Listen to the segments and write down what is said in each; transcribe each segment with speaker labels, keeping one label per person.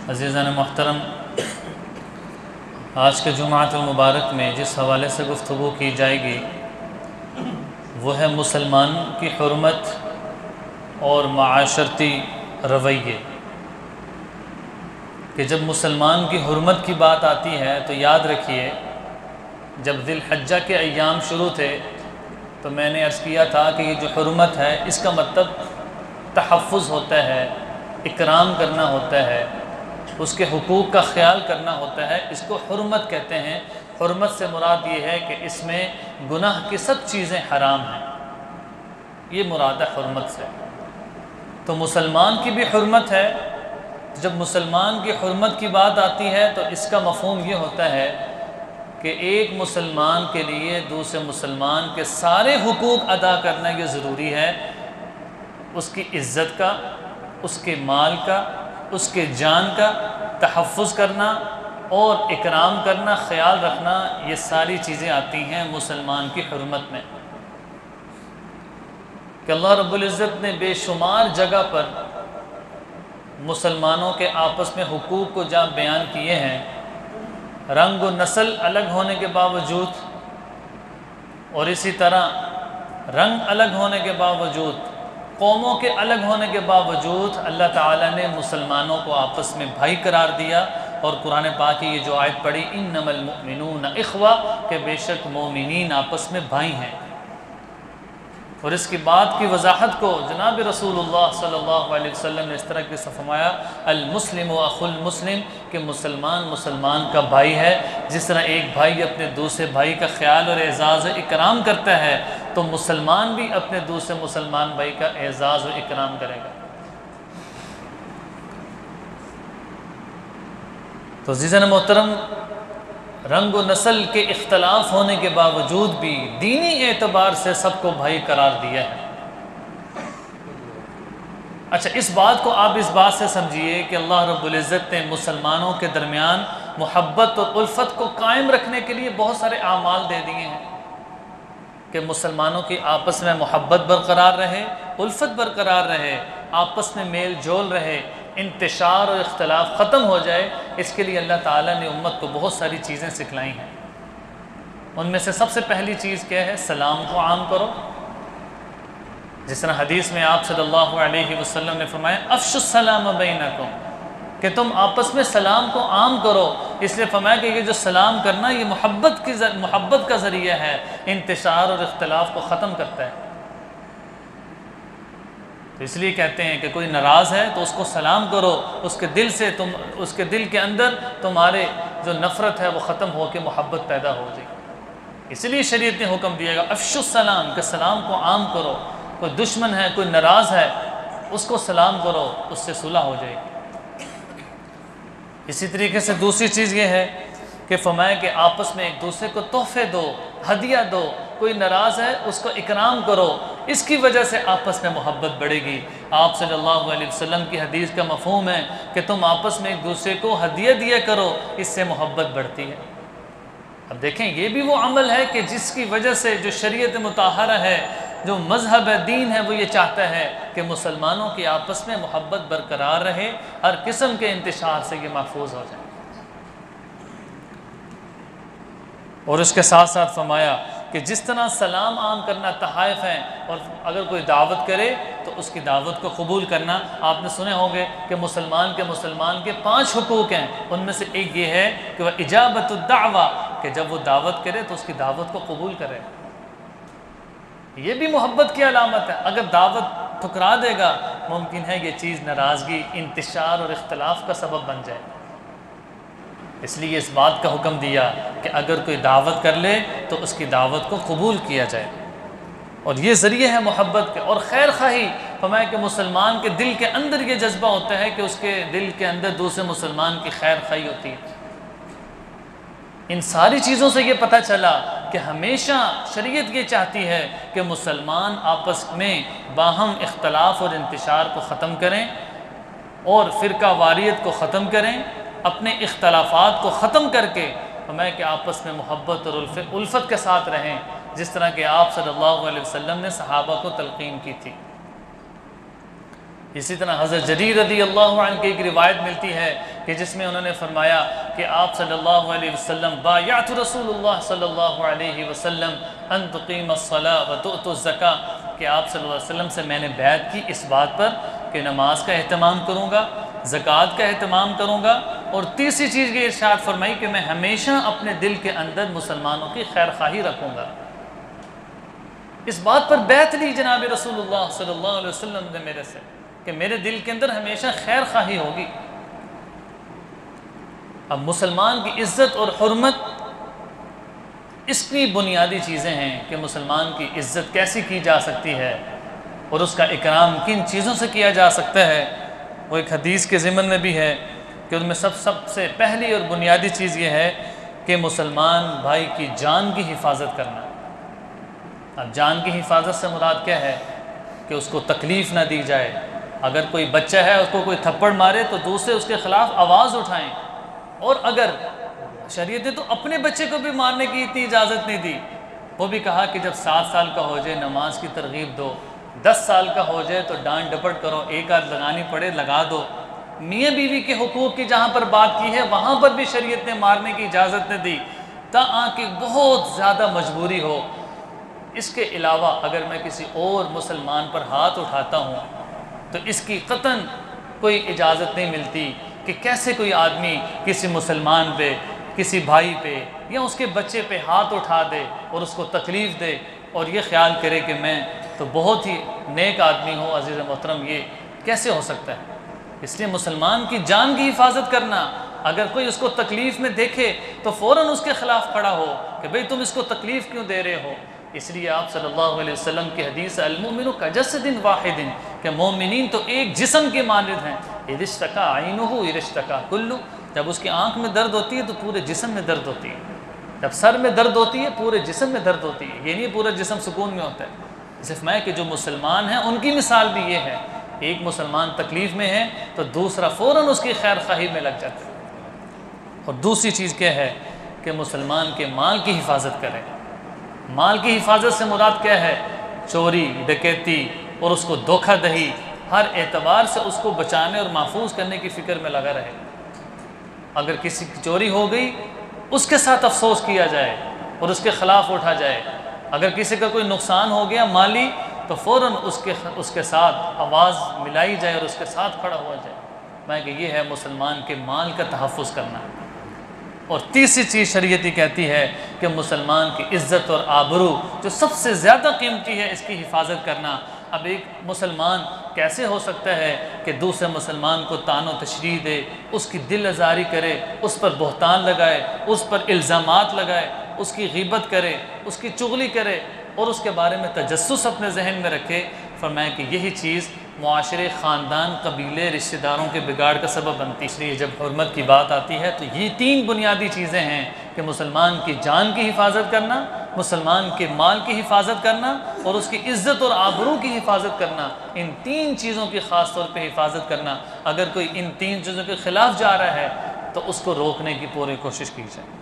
Speaker 1: عزیزان محترم، آج کے جمعۃ المبارک میں جس حوالے سے گفتگو کی جائے گی وہ ہے مسلمان کی حرمت اور معاشرتی رویے۔ کہ جب مسلمان کی حرمت کی بات آتی ہے تو یاد رکھیے، جب ذی الحجہ کے ایام شروع تھے تو میں نے عرض کیا تھا کہ یہ جو حرمت ہے اس کا مطلب تحفظ ہوتا ہے، اکرام کرنا ہوتا ہے، اس کے حقوق کا خیال کرنا ہوتا ہے، اس کو حرمت کہتے ہیں۔ حرمت سے مراد یہ ہے کہ اس میں گناہ کی سب چیزیں حرام ہیں، یہ مراد ہے حرمت سے۔ تو مسلمان کی بھی حرمت ہے۔ جب مسلمان کی حرمت کی بات آتی ہے تو اس کا مفہوم یہ ہوتا ہے کہ ایک مسلمان کے لیے دوسرے مسلمان کے سارے حقوق ادا کرنا یہ ضروری ہے۔ اس کی عزت کا، اس کے مال کا، اس کے جان کا تحفظ کرنا اور اکرام کرنا، خیال رکھنا، یہ ساری چیزیں آتی ہیں مسلمان کی حرمت میں۔ کہ اللہ رب العزت نے بے شمار جگہ پر مسلمانوں کے آپس میں حقوق کو جہاں بیان کیے ہیں، رنگ و نسل الگ ہونے کے باوجود اور اسی طرح رنگ الگ ہونے کے باوجود، قوموں کے الگ ہونے کے باوجود اللہ تعالیٰ نے مسلمانوں کو آپس میں بھائی قرار دیا۔ اور قرآن پاک کی یہ جو آیت پڑھی انما المؤمنون اخوہ، کہ بے شک مومنین آپس میں بھائی ہیں۔ اور اس کی بات کی وضاحت کو جناب رسول اللہ صلی اللہ علیہ وسلم نے اس طرح سے فرمایا المسلم اخو المسلم، کہ مسلمان مسلمان کا بھائی ہے۔ جس طرح ایک بھائی اپنے دوسرے بھائی کا خیال اور اعزاز و اکرام کرتا ہے تو مسلمان بھی اپنے دوسرے مسلمان بھائی کا اعزاز و اکرام کرے گا۔ تو عزیزان محترم، رنگ و نسل کے اختلاف ہونے کے باوجود بھی دینی اعتبار سے سب کو بھائی قرار دیا ہے۔ اچھا، اس بات کو آپ اس بات سے سمجھیے کہ اللہ رب العزت نے مسلمانوں کے درمیان محبت اور الفت کو قائم رکھنے کے لیے بہت سارے اعمال دے دیے ہیں کہ مسلمانوں کی آپس میں محبت برقرار رہے، الفت برقرار رہے، آپس میں میل جول رہے، انتشار اور اختلاف ختم ہو جائے۔ اس کے لیے اللہ تعالیٰ نے امت کو بہت ساری چیزیں سکھلائی ہیں۔ ان میں سے سب سے پہلی چیز کیا ہے؟ سلام کو عام کرو۔ جس طرح حدیث میں آپ صلی اللہ علیہ وسلم نے فرمایا افشوا السلام بینکم، کہ تم آپس میں سلام کو عام کرو۔ اس لیے فرمایا کہ یہ جو سلام کرنا یہ محبت کا ذریعہ ہے، انتشار اور اختلاف کو ختم کرتا ہے۔ تو اس لیے کہتے ہیں کہ کوئی ناراض ہے تو اس کو سلام کرو، اس کے دل کے اندر تمہارے جو نفرت ہے وہ ختم ہو کے محبت پیدا ہو جائے۔ اس لیے شریعت نے حکم دیا گا افشوا السلام، کہ سلام کو عام کرو۔ کوئی دشمن ہے، کوئی ناراض ہے، اس کو سلام کرو، اس سے صلح ہو جائے گی۔ اسی طریقے سے دوسری چیز یہ ہے کہ فرمایا کہ آپس میں ایک دوسرے کو تحفے دو، ہدیہ دو۔ کوئی ناراض ہے اس کو اکرام کرو، اس کی وجہ سے آپس میں محبت بڑھے گی۔ آپ صلی اللہ علیہ وسلم کی حدیث کا مفہوم ہے کہ تم آپس میں ایک دوسرے کو ہدیہ دیا کرو، اس سے محبت بڑھتی ہے۔ اب دیکھیں، یہ بھی وہ عمل ہے کہ جس کی وجہ سے جو شریعت مطہرہ ہے، جو مذہب دین ہے، وہ یہ چاہتا ہے کہ مسلمانوں کی آپس میں محبت برقرار رہے، ہر قسم کے انتشار سے یہ محفوظ ہو جائے۔ اور اس کے ساتھ ساتھ فرمایا کہ جس طرح سلام عام کرنا تحائف ہیں، اور اگر کوئی دعوت کرے تو اس کی دعوت کو قبول کرنا۔ آپ نے سنے ہوں گے کہ مسلمان کے 5 حقوق ہیں، ان میں سے ایک یہ ہے کہ وہ اجابت الدعوہ، کہ جب وہ دعوت کرے تو اس کی دعوت کو قبول کرے۔ یہ بھی محبت کی علامت ہے۔ اگر دعوت ٹھکرا دے گا ممکن ہے یہ چیز ناراضگی، انتشار اور اختلاف کا سبب بن جائے۔ اس لیے اس بات کا حکم دیا کہ اگر کوئی دعوت کر لے تو اس کی دعوت کو قبول کیا جائے، اور یہ ذریعہ ہے محبت کے۔ اور خیر خواہی، فرمایا کہ مسلمان کے دل کے اندر یہ جذبہ ہوتا ہے کہ اس کے دل کے اندر دوسرے مسلمان کی خیر خواہی ہوتی ہے۔ ان ساری چیزوں سے یہ پتہ چلا کہ ہمیشہ شریعت یہ چاہتی ہے کہ مسلمان آپس میں باہم اختلاف اور انتشار کو ختم کریں اور فرقہ واریت کو ختم کریں، اپنے اختلافات کو ختم کر کے ہمیں کہ آپس میں محبت اور الفت کے ساتھ رہیں، جس طرح کہ آپ صلی اللہ علیہ وسلم نے صحابہ کو تلقین کی تھی۔ اسی طرح حضرت جریر رضی اللہ عنہ کی ایک روایت ملتی ہے کہ جس میں انہوں نے فرمایا کہ آپ صلی اللہ علیہ وسلم بایعت رسول اللہ صلی اللہ علیہ وسلم ان تقیم الصلاۃ وتؤت الزکاۃ، کہ آپ صلی اللہ علیہ وسلم سے میں نے بیعت کی اس بات پر کہ نماز کا اہتمام کروں گا، زکوٰۃ کا اہتمام کروں گا، اور تیسری چیز یہ ارشاد فرمائی کہ میں ہمیشہ اپنے دل کے اندر مسلمانوں کی خیر خواہی رکھوں گا۔ اس بات پر بیعت لی جناب رسول اللہ صلی اللہ علیہ وسلم نے میرے سے کہ میرے دل کے اندر ہمیشہ خیر خواہی ہوگی۔ اب مسلمان کی عزت اور حرمت اس کی بنیادی چیزیں ہیں کہ مسلمان کی عزت کیسی کی جا سکتی ہے اور اس کا اکرام کن چیزوں سے کیا جا سکتا ہے۔ وہ ایک حدیث کے ضمن میں بھی ہے کہ ان میں سب سے پہلی اور بنیادی چیز یہ ہے کہ مسلمان بھائی کی جان کی حفاظت کرنا۔ اب جان کی حفاظت سے مراد کیا ہے کہ اس کو تکلیف نہ دی جائے۔ اگر کوئی بچہ ہے اس کو کوئی تھپڑ مارے تو دوسرے اس کے خلاف آواز اٹھائیں، اور اگر شریعت نے تو اپنے بچے کو بھی مارنے کی اتنی اجازت نہیں دی، وہ بھی کہا کہ جب 7 سال کا ہو جائے نماز کی ترغیب دو، 10 سال کا ہو جائے تو ڈانٹ ڈپٹ کرو، ایک آدھ لگانی پڑے لگا دو۔ میاں بیوی کے حقوق کی جہاں پر بات کی ہے وہاں پر بھی شریعت نے مارنے کی اجازت نہیں دی، تاں کہ بہت زیادہ مجبوری ہو۔ اس کے علاوہ اگر میں کسی اور مسلمان پر ہاتھ اٹھاتا ہوں تو اس کی قطعاً کوئی اجازت نہیں ملتی کہ کیسے کوئی آدمی کسی مسلمان پہ، کسی بھائی پہ یا اس کے بچے پہ ہاتھ اٹھا دے اور اس کو تکلیف دے اور یہ خیال کرے کہ میں تو بہت ہی نیک آدمی ہوں۔ عزیز محترم، یہ کیسے ہو سکتا ہے؟ اس لیے مسلمان کی جان کی حفاظت کرنا، اگر کوئی اس کو تکلیف میں دیکھے تو فوراً اس کے خلاف کھڑا ہو کہ بھئی تم اس کو تکلیف کیوں دے رہے ہو۔ اس لیے آپ صلی اللہ علیہ وسلم کی حدیث المؤمن کجسد واحد، کہ مومنین تو ایک جسم کے مانند ہیں، اذا اشتکا عینہ اذا اشتکا کلہ، جب اس کی آنکھ میں درد ہوتی ہے تو پورے جسم میں درد ہوتی ہے، جب سر میں درد ہوتی ہے پورے جسم میں درد ہوتی ہے، یہ نہیں پورا جسم سکون میں ہوتا ہے۔ صرف میں کہ جو مسلمان ہیں ان کی مثال بھی یہ ہے، ایک مسلمان تکلیف میں ہے تو دوسرا فوراً اس کی خیر خواہی میں لگ جاتا ہے۔ اور دوسری چیز کیا ہے کہ مسلمان کے مال کی حفاظت کرے۔ مال کی حفاظت سے مراد کیا ہے؟ چوری، ڈکیتی اور اس کو دھوکہ دہی، ہر اعتبار سے اس کو بچانے اور محفوظ کرنے کی فکر میں لگا رہے۔ اگر کسی کی چوری ہو گئی اس کے ساتھ افسوس کیا جائے اور اس کے خلاف اٹھا جائے، اگر کسی کا کوئی نقصان ہو گیا مالی تو فوراً اس کے ساتھ آواز ملائی جائے اور اس کے ساتھ کھڑا ہوا جائے۔ میں کہ یہ ہے مسلمان کے مال کا تحفظ کرنا۔ اور تیسری چیز شریعت کہتی ہے کہ مسلمان کی عزت اور آبرو جو سب سے زیادہ قیمتی ہے اس کی حفاظت کرنا۔ اب ایک مسلمان کیسے ہو سکتا ہے کہ دوسرے مسلمان کو طعن و تشریح دے، اس کی دل آزاری کرے، اس پر بہتان لگائے، اس پر الزامات لگائے، اس کی غیبت کرے، اس کی چغلی کرے اور اس کے بارے میں تجسس اپنے ذہن میں رکھے؟ فرمایا کہ یہی چیز معاشرے، خاندان، قبیلے، رشتہ داروں کے بگاڑ کا سبب بنتی۔ اس لیے جب حرمت کی بات آتی ہے تو یہ 3 بنیادی چیزیں ہیں کہ مسلمان کی جان کی حفاظت کرنا، مسلمان کے مال کی حفاظت کرنا اور اس کی عزت اور آبرو کی حفاظت کرنا۔ ان 3 چیزوں کی خاص طور پہ حفاظت کرنا۔ اگر کوئی ان 3 چیزوں کے خلاف جا رہا ہے تو اس کو روکنے کی پوری کوشش کی جائے۔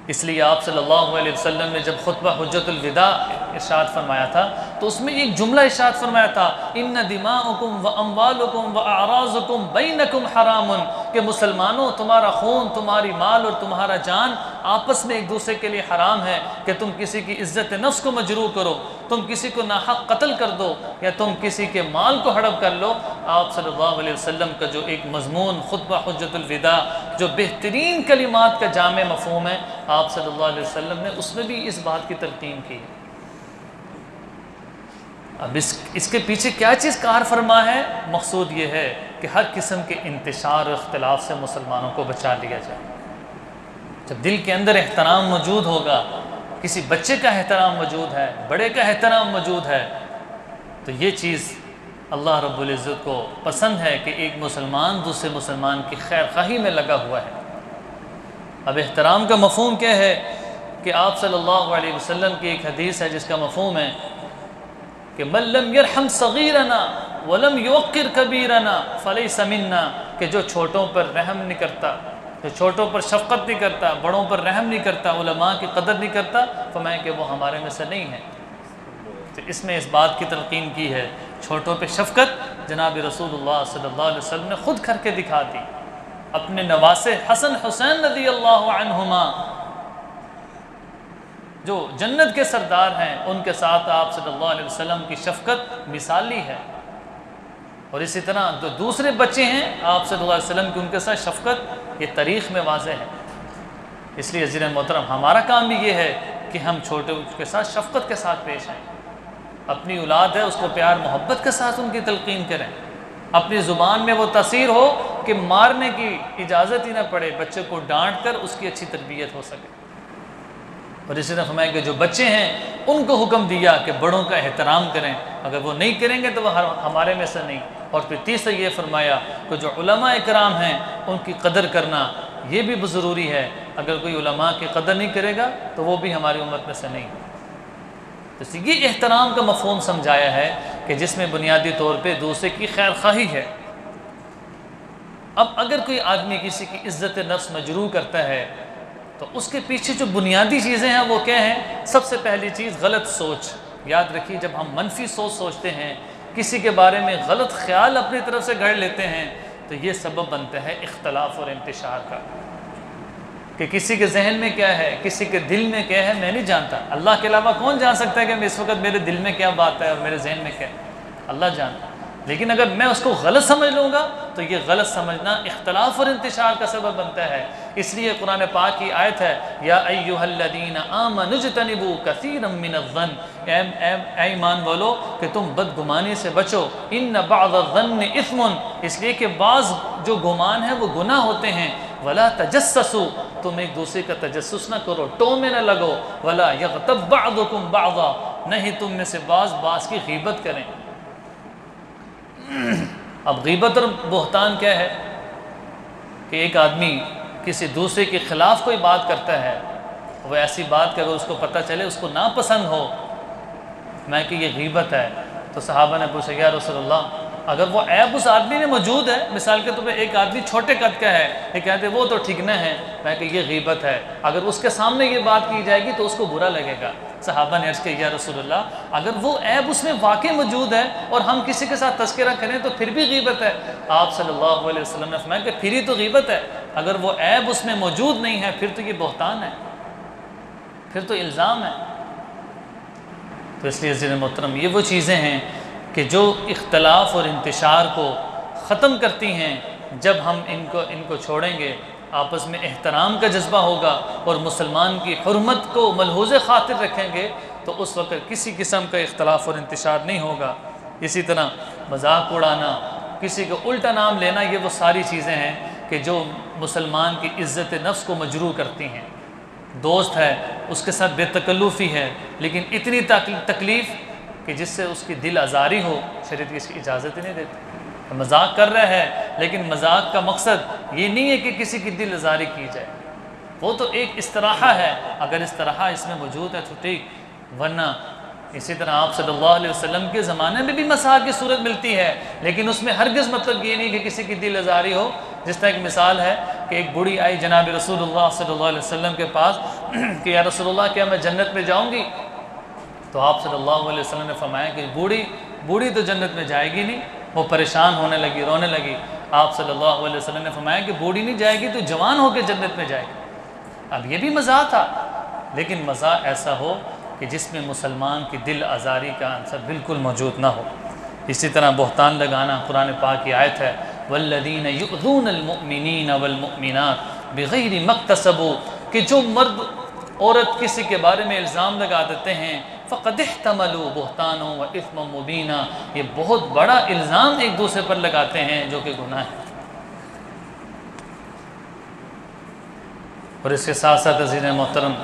Speaker 1: اس لیے آپ صلی اللہ علیہ وسلم نے جب خطبہ حجت الوداع ارشاد فرمایا تھا تو اس میں ایک جملہ ارشاد فرمایا تھا، ان دماءکم و اموالکم و اعراضکم بینکم حرام، کہ مسلمانوں تمہارا خون، تمہاری مال اور تمہارا جان آپس میں ایک دوسرے کے لیے حرام ہے، کہ تم کسی کی عزت نفس کو مجروح کرو، تم کسی کو ناحق قتل کر دو یا تم کسی کے مال کو ہڑپ کر لو۔ آپ صلی اللہ علیہ وسلم کا جو ایک مضمون خطبہ حجت الوداع جو بہترین کلمات کا جامع مفہوم ہے، آپ صلی اللہ علیہ وسلم نے اس میں بھی اس بات کی تلقین کی۔ اب اس کے پیچھے کیا چیز کار فرما ہے؟ مقصود یہ ہے کہ ہر قسم کے انتشار اور اختلاف سے مسلمانوں کو بچا لیا جائے۔ جب دل کے اندر احترام موجود ہوگا، کسی بچے کا احترام موجود ہے، بڑے کا احترام موجود ہے، تو یہ چیز اللہ رب العزت کو پسند ہے کہ ایک مسلمان دوسرے مسلمان کی خیر خواہی میں لگا ہوا ہے۔ اب احترام کا مفہوم کیا ہے کہ آپ صلی اللہ علیہ وسلم کی ایک حدیث ہے جس کا مفہوم ہے کہ من لم یرحم صغیرنا ولم یوقر کبیرنا فلیس منا، کہ جو چھوٹوں پر رحم نہیں کرتا، جو چھوٹوں پر شفقت نہیں کرتا، بڑوں پر رحم نہیں کرتا، علماء کی قدر نہیں کرتا، فرمایا کہ وہ ہمارے میں سے نہیں ہے۔ تو اس میں اس بات کی تلقین کی ہے چھوٹوں پہ شفقت جناب رسول اللہ صلی اللہ علیہ وسلم نے خود کر کے دکھا دی. اپنے نواسے حسن حسین رضی اللہ عنہما جو جنت کے سردار ہیں ان کے ساتھ آپ صلی اللہ علیہ وسلم کی شفقت مثالی ہے. اور اسی طرح جو دوسرے بچے ہیں آپ صلی اللہ علیہ وسلم کی ان کے ساتھ شفقت یہ تاریخ میں واضح ہے. اس لیے عزیز محترم ہمارا کام بھی یہ ہے کہ ہم چھوٹے کے ساتھ شفقت کے ساتھ پیش آئیں. اپنی اولاد ہے اس کو پیار محبت کے ساتھ ان کی تلقین کریں. اپنی زبان میں وہ تاثیر ہو کہ مارنے کی اجازت ہی نہ پڑے، بچے کو ڈانٹ کر اس کی اچھی تربیت ہو سکے. اور اسی طرح فرمایا کہ جو بچے ہیں ان کو حکم دیا کہ بڑوں کا احترام کریں، اگر وہ نہیں کریں گے تو وہ ہمارے میں سے نہیں. اور پھر تیسرا یہ فرمایا کہ جو علماء اکرام ہیں ان کی قدر کرنا یہ بھی ضروری ہے. اگر کوئی علماء کی قدر نہیں کرے گا تو وہ بھی ہماری امت میں سے نہیں. تو یہ احترام کا مفہوم سمجھایا ہے کہ جس میں بنیادی طور پہ دوسرے کی خیر خواہی ہے. اب اگر کوئی آدمی کسی کی عزت نفس مجروح کرتا ہے تو اس کے پیچھے جو بنیادی چیزیں ہیں وہ کیا ہیں؟ سب سے پہلی چیز غلط سوچ. یاد رکھیے جب ہم منفی سوچ سوچتے ہیں، کسی کے بارے میں غلط خیال اپنی طرف سے گھڑ لیتے ہیں تو یہ سبب بنتا ہے اختلاف اور انتشار کا. کہ کسی کے ذہن میں کیا ہے، کسی کے دل میں کیا ہے میں نہیں جانتا. اللہ کے علاوہ کون جان سکتا ہے کہ اس وقت میرے دل میں کیا بات ہے اور میرے ذہن میں کیا ہے؟ اللہ جانتا. لیکن اگر میں اس کو غلط سمجھ لوں گا تو یہ غلط سمجھنا اختلاف اور انتشار کا سبب بنتا ہے. اس لیے قرآن پاک کی آیت ہے یا ایھا الذین آمنوا اجتنبوا کثیرا من الظن، اے ایمان والو کہ تم بدگمانی سے بچو. ان بعض الظن اثم، اس لیے کہ بعض جو گمان ہے وہ گناہ ہوتے ہیں. ولا تجسسوا، تم ایک دوسرے کا تجسس نہ کرو، ٹو میں نہ لگو. ولا یغتب بعضکم بعضا، نہیں تم میں سے بعض کی غیبت کریں. اب غیبت اور بہتان کیا ہے؟ کہ ایک آدمی کسی دوسرے کے خلاف کوئی بات کرتا ہے، وہ ایسی بات کہ اگر اس کو پتہ چلے اس کو ناپسند ہو، میں کہ یہ غیبت ہے. تو صحابہ نے پوچھا یا رسول اللہ اگر وہ عیب اس آدمی میں موجود ہے، مثال کے طور پہ ایک آدمی چھوٹے قد کا ہے، یہ کہتے وہ تو ٹھیک نہ ہے، میں کہ یہ غیبت ہے. اگر اس کے سامنے یہ بات کی جائے گی تو اس کو برا لگے گا. صحابہ نے عرض کیا یا رسول اللہ اگر وہ عیب اس میں واقع موجود ہے اور ہم کسی کے ساتھ تذکرہ کریں تو پھر بھی غیبت ہے. آپ صلی اللہ علیہ وسلم نے فرمایا کہ پھر ہی تو غیبت ہے. اگر وہ عیب اس میں موجود نہیں ہے پھر تو یہ بہتان ہے، پھر تو الزام ہے. تو اس لیے عزیز محترم یہ وہ چیزیں ہیں کہ جو اختلاف اور انتشار کو ختم کرتی ہیں. جب ہم ان کو چھوڑیں گے، آپس میں احترام کا جذبہ ہوگا اور مسلمان کی حرمت کو ملحوظ خاطر رکھیں گے تو اس وقت کسی قسم کا اختلاف اور انتشار نہیں ہوگا. اسی طرح مذاق اڑانا، کسی کو الٹا نام لینا، یہ وہ ساری چیزیں ہیں کہ جو مسلمان کی عزت نفس کو مجروح کرتی ہیں. دوست ہے اس کے ساتھ بے تکلفی ہے لیکن اتنی تکلیف کہ جس سے اس کی دل آزاری ہو، شریعت کی اس کی اجازت ہی نہیں دیتی. مذاق کر رہا ہے لیکن مذاق کا مقصد یہ نہیں ہے کہ کسی کی دل آزاری کی جائے، وہ تو ایک استراحہ ہے. اگر استراحہ اس میں موجود ہے تو ٹھیک، ورنہ اسی طرح آپ صلی اللہ علیہ وسلم کے زمانے میں بھی مذاق کی صورت ملتی ہے لیکن اس میں ہرگز مطلب یہ نہیں کہ کسی کی دل آزاری ہو. جس طرح ایک مثال ہے کہ ایک بوڑھی آئی جناب رسول اللہ صلی اللہ علیہ وسلم کے پاس کہ یا رسول اللہ کیا میں جنت میں جاؤں گی؟ تو آپ صلی اللہ علیہ وسلم نے فرمایا کہ بوڑھی تو جنت میں جائے گی نہیں. وہ پریشان ہونے لگی، رونے لگی. آپ صلی اللہ علیہ وسلم نے فرمایا کہ بوڑھی نہیں جائے گی تو جوان ہو کے جنت میں جائے گی. اب یہ بھی مزاح تھا لیکن مزاح ایسا ہو کہ جس میں مسلمان کی دل آزاری کا عنصر بالکل موجود نہ ہو. اسی طرح بہتان لگانا، قرآن پاک کی آیت ہے والذین یؤذون المؤمنین والمؤمنات بغیر ما اکتسبوا، کہ جو مرد عورت کسی کے بارے میں الزام لگا دیتے ہیں فقد احتملوا بہتانا واثما مبینا، یہ بہت بڑا الزام ایک دوسرے پر لگاتے ہیں جو کہ گناہ ہے. اور اس کے ساتھ ساتھ عزیز محترم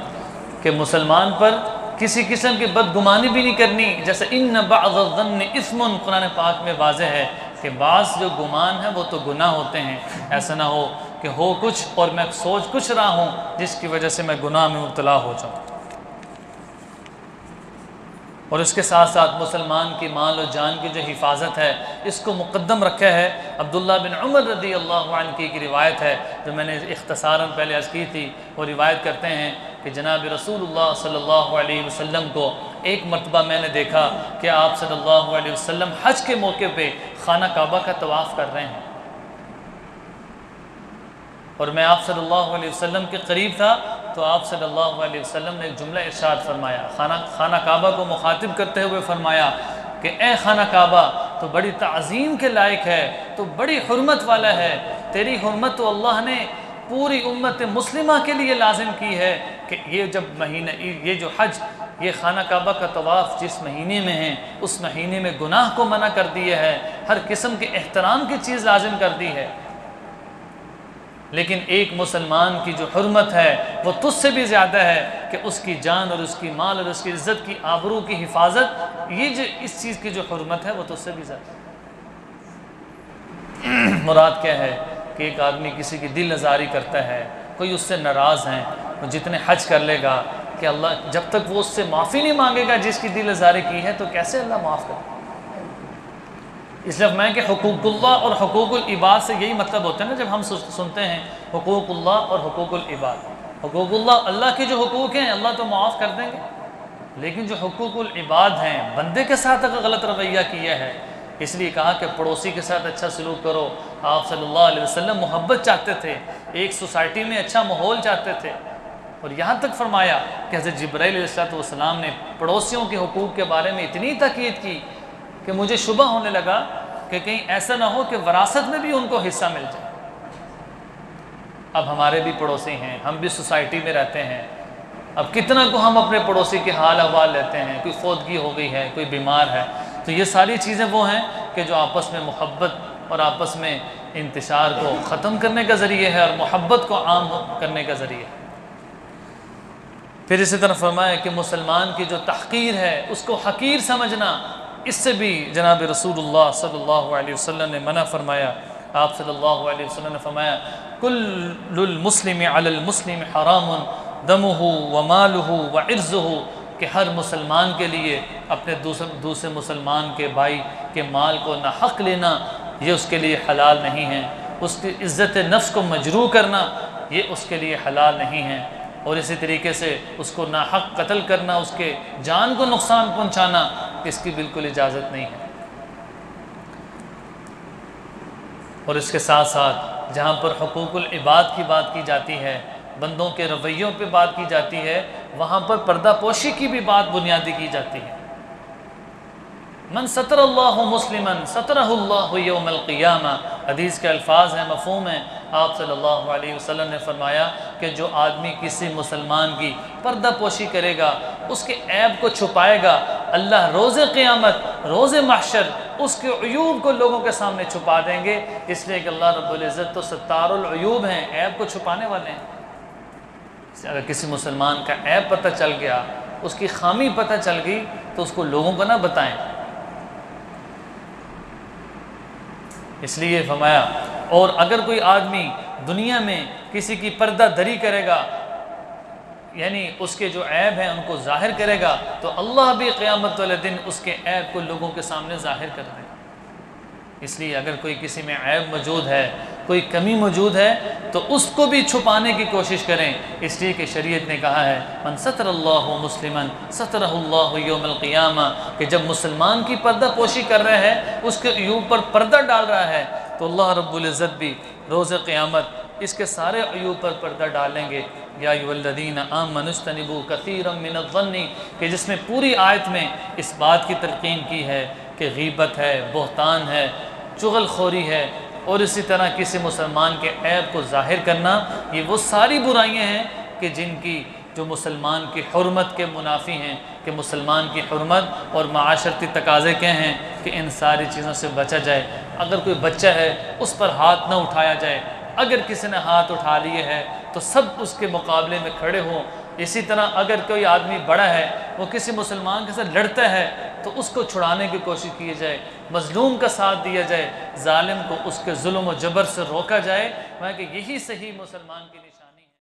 Speaker 1: کہ مسلمان پر کسی قسم کی بدگمانی بھی نہیں کرنی. جیسے ان بعض الظن اثم، قرآن پاک میں واضح ہے کہ بعض جو گمان ہیں وہ تو گناہ ہوتے ہیں. ایسا نہ ہو کہ ہو کچھ اور میں سوچ کچھ رہا ہوں جس کی وجہ سے میں گناہ میں مبتلا ہو جاؤں. اور اس کے ساتھ ساتھ مسلمان کی مال و جان کی جو حفاظت ہے اس کو مقدم رکھا ہے. عبداللہ بن عمر رضی اللہ عنہ کی روایت ہے جو میں نے اختصاراً پہلے عرض کی تھی. وہ روایت کرتے ہیں کہ جناب رسول اللہ صلی اللہ علیہ وسلم کو ایک مرتبہ میں نے دیکھا کہ آپ صلی اللہ علیہ وسلم حج کے موقع پہ خانہ کعبہ کا طواف کر رہے ہیں، اور میں آپ صلی اللہ علیہ وسلم کے قریب تھا تو آپ صلی اللہ علیہ وسلم نے ایک جملہ ارشاد فرمایا، خانہ کعبہ کو مخاطب کرتے ہوئے فرمایا کہ اے خانہ کعبہ تو بڑی تعظیم کے لائق ہے، تو بڑی حرمت والا ہے، تیری حرمت تو اللہ نے پوری امت مسلمہ کے لیے لازم کی ہے کہ یہ جب مہینہ، یہ جو حج، یہ خانہ کعبہ کا طواف جس مہینے میں ہے اس مہینے میں گناہ کو منع کر دیے ہے، ہر قسم کے احترام کی چیز لازم کر دی ہے، لیکن ایک مسلمان کی جو حرمت ہے وہ تجھ سے بھی زیادہ ہے کہ اس کی جان اور اس کی مال اور اس کی عزت کی آبرو کی حفاظت، یہ جو اس چیز کی جو حرمت ہے وہ تجھ سے بھی زیادہ ہے۔ مراد کیا ہے کہ ایک آدمی کسی کی دل آزاری کرتا ہے، کوئی اس سے ناراض ہیں، وہ جتنے حج کر لے گا کہ اللہ جب تک وہ اس سے معافی نہیں مانگے گا جس کی دل آزاری کی ہے تو کیسے اللہ معاف کرے؟ اس لیے میں کہ حقوق اللہ اور حقوق العباد سے یہی مطلب ہوتا ہے نا، جب ہم سنتے ہیں حقوق اللہ اور حقوق العباد، حقوق اللہ اللہ کے جو حقوق ہیں اللہ تو معاف کر دیں گے، لیکن جو حقوق العباد ہیں بندے کے ساتھ اگر غلط رویہ کیا ہے، اس لیے کہا کہ پڑوسی کے ساتھ اچھا سلوک کرو۔ آپ صلی اللہ علیہ وسلم محبت چاہتے تھے، ایک سوسائٹی میں اچھا ماحول چاہتے تھے، اور یہاں تک فرمایا کہ حضرت جبرائیل علیہ السلام نے پڑوسیوں کے حقوق کے بارے میں اتنی تاکید کی کہ مجھے شبہ ہونے لگا کہ کہیں ایسا نہ ہو کہ وراثت میں بھی ان کو حصہ مل جائے۔ اب ہمارے بھی پڑوسی ہیں، ہم بھی سوسائٹی میں رہتے ہیں، اب کتنا کو ہم اپنے پڑوسی کے حال احوال لیتے ہیں، کوئی فوتگی ہو گئی ہے، کوئی بیمار ہے، تو یہ ساری چیزیں وہ ہیں کہ جو آپس میں محبت اور آپس میں انتشار کو ختم کرنے کا ذریعہ ہے اور محبت کو عام کرنے کا ذریعہ ہے۔ پھر اسی طرح فرمایا کہ مسلمان کی جو تحقیر ہے اس کو حقیر سمجھنا، اس سے بھی جناب رسول اللہ صلی اللہ علیہ وسلم نے منع فرمایا۔ آپ صلی اللہ علیہ وسلم نے فرمایا کل المسلم علی المسلم حرام دمہ ومالہ وعرضہ، کہ ہر مسلمان کے لیے اپنے دوسرے مسلمان کے بھائی کے مال کو ناحق لینا یہ اس کے لیے حلال نہیں ہے، اس کی عزت نفس کو مجروح کرنا یہ اس کے لیے حلال نہیں ہے، اور اسی طریقے سے اس کو ناحق قتل کرنا، اس کے جان کو نقصان پہنچانا اس کی بالکل اجازت نہیں ہے۔ اور اس کے ساتھ ساتھ جہاں پر حقوق العباد کی بات کی جاتی ہے، بندوں کے رویوں پہ بات کی جاتی ہے، وہاں پر پردہ پوشی کی بھی بات بنیادی کی جاتی ہے۔ من ستر اللہ مسلما سترہ اللہ یوم القیامہ، حدیث کے الفاظ ہیں، مفہوم ہیں۔ آپ صلی اللہ علیہ وسلم نے فرمایا کہ جو آدمی کسی مسلمان کی پردہ پوشی کرے گا، اس کے عیب کو چھپائے گا، اللہ روز قیامت روز محشر اس کے عیوب کو لوگوں کے سامنے چھپا دیں گے، اس لیے کہ اللہ رب العزت تو ستار العیوب ہیں، عیب کو چھپانے والے ہیں۔ اگر کسی مسلمان کا عیب پتہ چل گیا، اس کی خامی پتہ چل گئی تو اس کو لوگوں کو نہ بتائیں۔ اس لیے فرمایا، اور اگر کوئی آدمی دنیا میں کسی کی پردہ دری کرے گا، یعنی اس کے جو عیب ہیں ان کو ظاہر کرے گا، تو اللہ بھی قیامت والے دن اس کے عیب کو لوگوں کے سامنے ظاہر کر دے گا۔ اس لیے اگر کوئی کسی میں عیب موجود ہے، کوئی کمی موجود ہے، تو اس کو بھی چھپانے کی کوشش کریں، اس لیے کہ شریعت نے کہا ہے من ستر اللہ مسلما سترہ اللہ یوم القیامہ، کہ جب مسلمان کی پردہ پوشی کر رہا ہے، اس کے عیوب پر پردہ ڈال رہا ہے، تو اللہ رب العزت بھی روز قیامت اس کے سارے عیوب پر پردہ ڈالیں گے۔ یا ایھا الذین آمنوا اجتنبوا کثیرا من الظن، کہ جس میں پوری آیت میں اس بات کی تلقین کی ہے کہ غیبت ہے، بہتان ہے، چغل خوری ہے، اور اسی طرح کسی مسلمان کے عیب کو ظاہر کرنا، یہ وہ ساری برائیاں ہیں کہ جن کی جو مسلمان کی حرمت کے منافی ہیں، کہ مسلمان کی حرمت اور معاشرتی تقاضے کیا ہیں کہ ان ساری چیزوں سے بچا جائے۔ اگر کوئی بچہ ہے اس پر ہاتھ نہ اٹھایا جائے، اگر کسی نے ہاتھ اٹھا لیے ہے تو سب اس کے مقابلے میں کھڑے ہوں۔ اسی طرح اگر کوئی آدمی بڑا ہے، وہ کسی مسلمان کے ساتھ لڑتا ہے تو اس کو چھڑانے کی کوشش کی جائے، مظلوم کا ساتھ دیا جائے، ظالم کو اس کے ظلم و جبر سے روکا جائے، کہ یہی صحیح مسلمان کے لیے